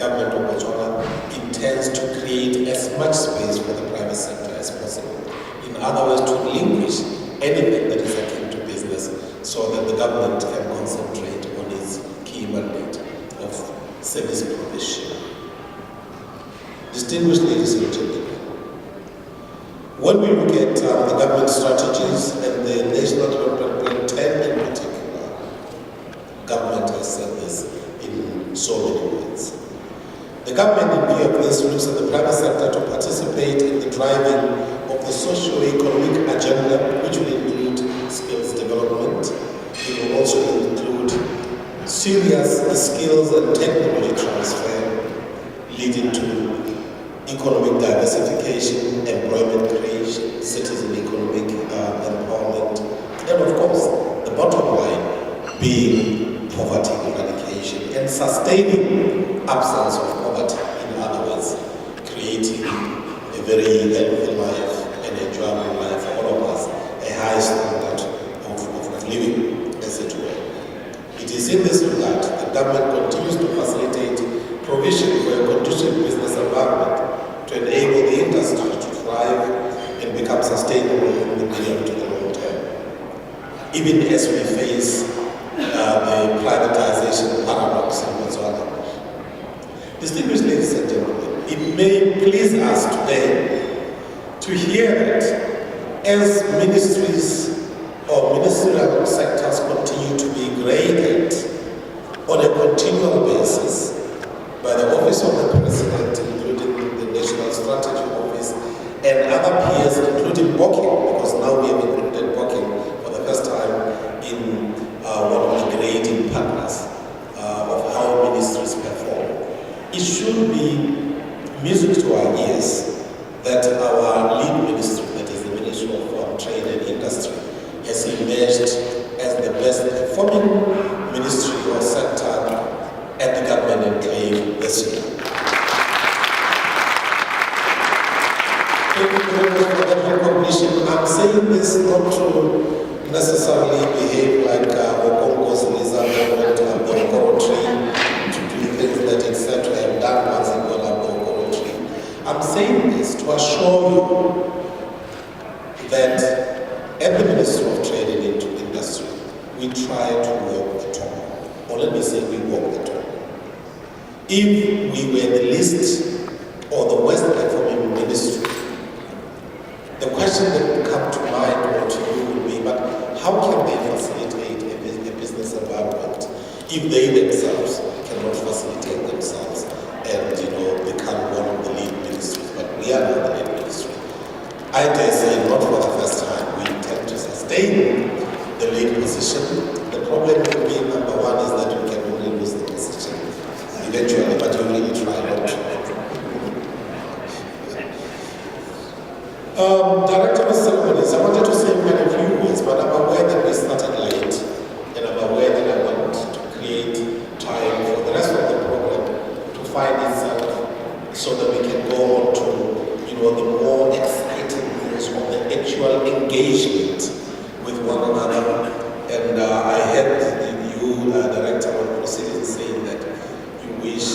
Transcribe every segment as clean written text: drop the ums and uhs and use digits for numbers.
government of Botswana intends to create as much space for the private sector as possible. In other words, to relinquish anything that is akin to business so that the government can concentrate on its key mandate of service provision. Distinguished ladies and gentlemen, when we look at the government strategies and the National Development Plan 10 in particular, government has said this in so many words. The government, in view of this, looks at the private sector to participate in the driving of the socio-economic agenda, which will include skills development. It will also include serious skills and technology transfer, leading to economic diversification, employment creation, citizen economic empowerment, and of course, the bottom line being poverty eradication and sustaining absence of poverty. In other words, creating a very healthy life and enjoyable life for all of us, a high standard of living, as it were. It is in this regard that government continues to facilitate provision for a conducive business environment to enable the industry to thrive and become sustainable in the medium to the long term. Even as we face the privatization paradox in Botswana. Distinguished ladies and gentlemen, it may please us today to hear that as ministries or ministerial sectors continue to be graded on a continual basis by the Office of the President, including the National Strategy Office, and other peers, including BOKIN, because now we have included BOKIN for the first time in one of the grading partners of how ministries perform. It should be music to our ears that our lead ministry, that is the Ministry of Trade and Industry, has emerged as the best performing ministry or sector at the government enclave this year. Thank you very much for that recognition. I'm saying this not to necessarily behave like Okongo's Elizabeth of the Okoro tree, to do things that it's said to have done once it got up the Okoro tree. I'm saying this to assure you that at the Ministry of Trade and Industry, we try to walk the talk. Or let me say, we walk the talk. If we were the least or the worst performing ministry, the question that would come to mind or to you would be, but how can they facilitate a business environment if they themselves cannot facilitate themselves and become one of the lead ministries? But we are not the lead ministry. I dare say, not for the first time, we intend to sustain the lead position. The problem will be, number one, is that we can only lose the position eventually, but you really try not to. Director of Ceremonies, I wanted to say quite a few words, but I'm aware that we started late, and I'm aware that I want to create time for the rest of the program to find itself so that we can go on to, the more exciting news of the actual engagement with one another. And I heard you, Director of Proceedings, saying that you wish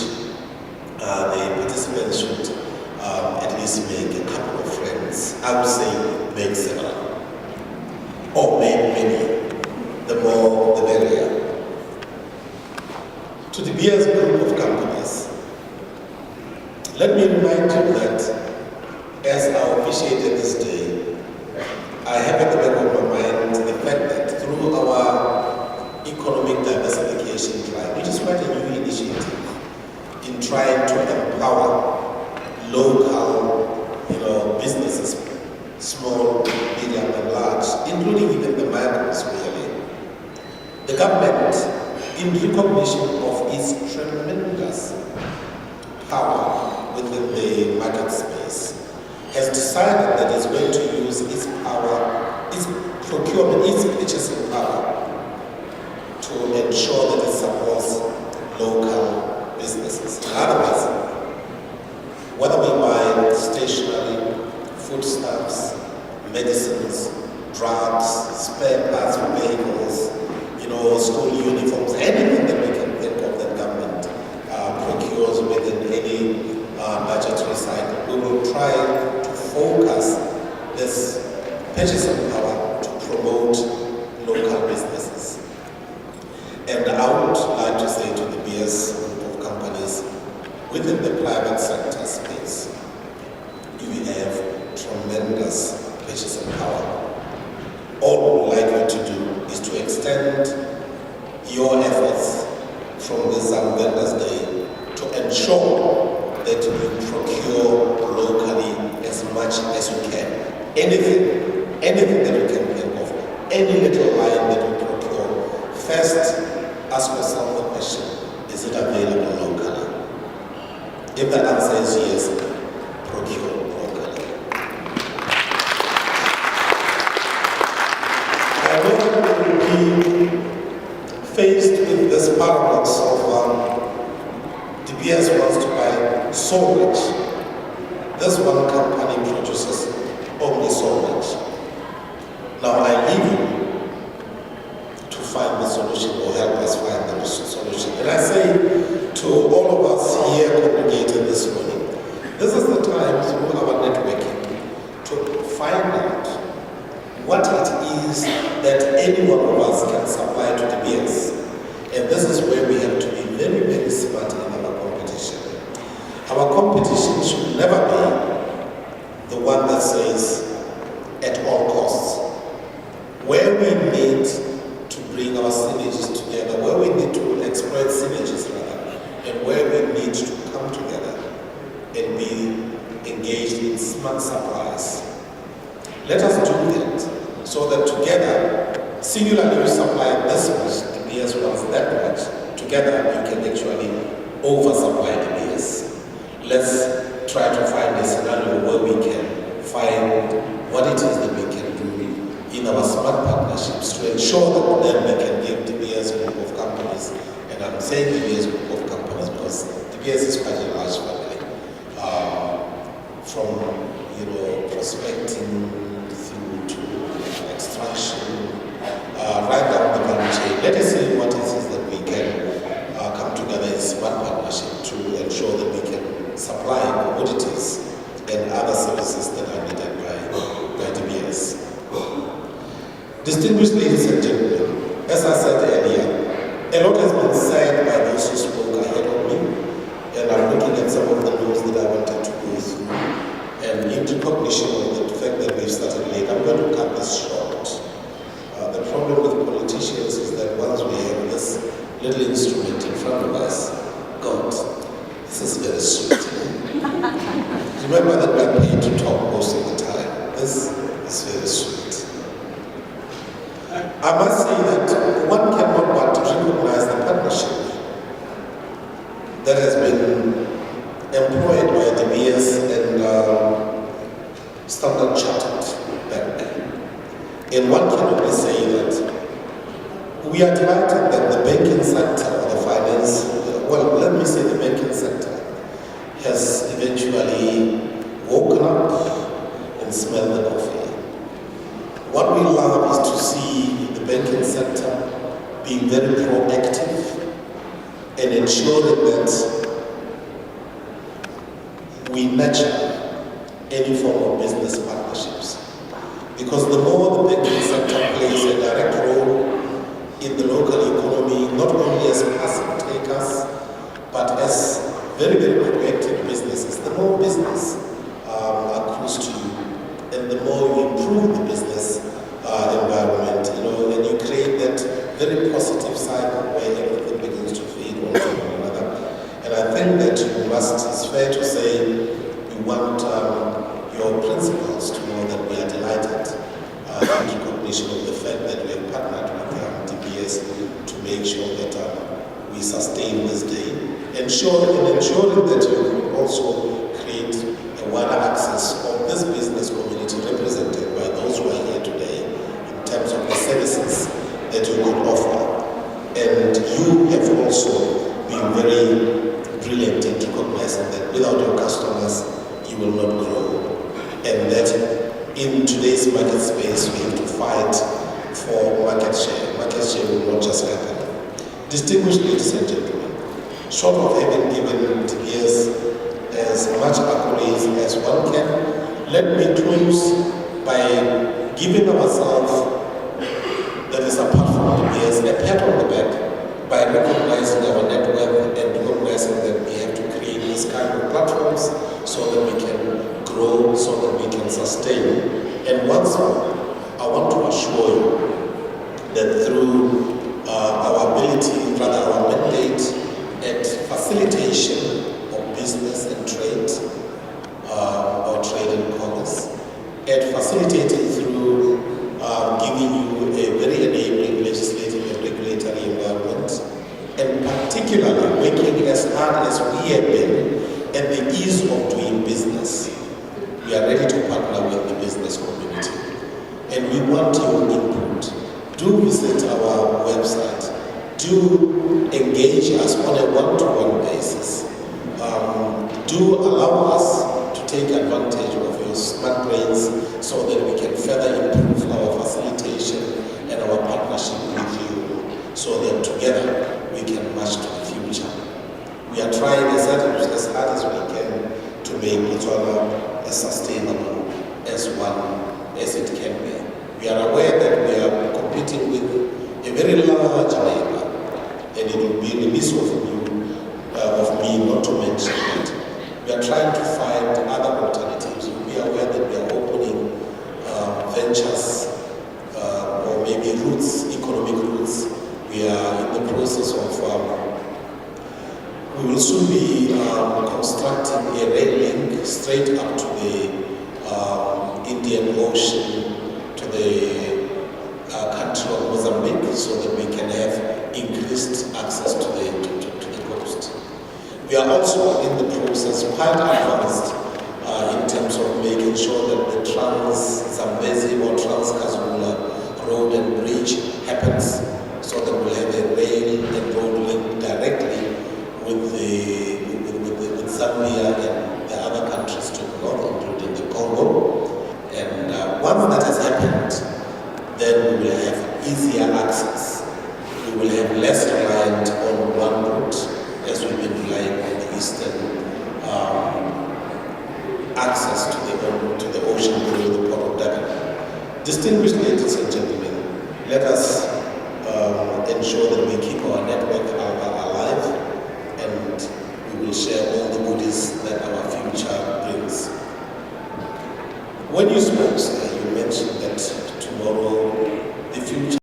the participants should at least make a couple of friends. I would say make several, or make many. The more, the merrier. To the beers group of companies, let me remind you that as I officiated this day, I have at the back of my mind the fact that through our economic diversification drive, which is quite a new initiative in trying to empower local, businesses, small, medium, and large, including even the micros, really. The government, in recognition of its tremendous power within the market space, has decided that it's going to use its power, its procurement, its purchasing power to ensure that it supports local businesses. In other words, whether we buy stationery, foodstuffs, medicines, drugs, spare parts for vehicles, school uniforms, anything that we can think of that government procures within purchasing power to promote local businesses. And I would like to say to the BS group of companies within the private sector space, you have tremendous purchasing power. All we would like you to do is to extend your efforts from this Vendors Day to ensure that you procure locally as much as you can. Anything that you can think of, any little line that you procure, first ask yourself the question, is it available locally? If the answer is yes, procure locally. I know that we will be faced with this paradox of the BS wants to buy so much. This one company produces only so much. Now I leave you to find the solution or help us find the solution. And I say to all of us here congregated this morning, this is the time through our networking to find out what it is that any one of us can supply to the BS. And this is where we have to be very, very smart in our competition. Our competition should never be the one that says, at all costs. Where we need to bring our synergies together, where we need to exploit synergies rather, and where we need to come together and be engaged in smart supplies. Let us do that so that together, singularly we supply this much, the BS wants that much, together you can actually oversupply the BS. Let's try to find a scenario where we can find what it is that we can do in our smart partnerships to ensure that then we can give the BS group of companies, and I'm saying the BS group of companies because the BS is quite a large family, from prospecting through to extraction, right down the value chain. Let us see what it is that we can come together in smart partnership to ensure that we can supply commodities and other services that are needed by the BS. Distinguished ladies and gentlemen, as I said earlier, a lot has been said by those who spoke ahead of me, and I'm looking at some of the notes that I wanted to go through. And in recognition of the fact that we've started late, I'm going to cut this short. The problem with politicians is that once we have this little instrument in front of us, God, this is very sweet. Remember that we are paid to talk most of the time. This is very sweet. I must say that one cannot but to recognize the partnership that has been employed by the BS and Standard Chartered Bank. And one can only say that we are delighted that the banking sector or the finance, well, let me say the banking sector has eventually woken up and smelled the coffee. What we love is to see the banking sector being very proactive and ensuring that we nurture any form of business partnerships. Because the more the banking sector plays a direct role in the local economy, not only as passive takers, but as very, very proactive businesses, the more business accrues to you, and the more you improve the business environment, and you create that very positive cycle where everything begins to feed one another. And I think that it's fair to say, we want your principals to know that we are delighted in recognition of the fact that we have partnered with DPS to make sure that we sustain this day, ensuring that you also create a wider access of this business community represented by those who are here today in terms of the services that you could offer. And you have also been very brilliant in recognizing that without your customers, you will not grow. And that in today's market space, we have to fight for market share. Market share will not just happen. Distinguished ladies and gentlemen, short of having given TBS as much accolades as one can, let me close by giving ourselves, that is apart from the BS, a pat on the back by recognizing our net worth and recognizing that we have to create this kind of platforms so that we can grow, so that we can sustain. And once more, I want to assure you that through our ability, rather our mandate at facilitation of business and trade, or trade and commerce, at facilitating through giving you a very enabling legislative and regulatory environment, and particularly working as hard as we have been at the ease of doing business. We are ready to partner with the business community, and we want your input. Do visit our website. Do engage us on a one-to-one basis. Do allow us to take advantage of your smart brains so that we can further improve our facilitation and our partnership with you, so that together we can march to the future. We are trying as hard as we can to make Botswana as sustainable as it can be. We are aware that we are competing with a very large neighbor, and it will be remiss of me not to mention that. We are trying to find other alternatives. We are aware that we are opening ventures or maybe economic routes. We are in the process of, we will soon be constructing a rail link straight up to the Indian Ocean, to the country of Mozambique, so that we can have increased access to the coast. We are also in the process, quite advanced, in terms of making sure that the Trans-Zambezi or Trans-Kazula road and bridge happens, so that we'll have a rail and road link directly with Zambia and the other countries to the north, including the Congo. And once that has happened, then we will have easier access. We will have less reliant on one route, as we've been relying on the eastern access to the ocean through the Port of Durban. Distinguished ladies and gentlemen, let us ensure that we keep our network alive, and we will share all the goodies that our future brings. When you spoke, sir, you mentioned that tomorrow the future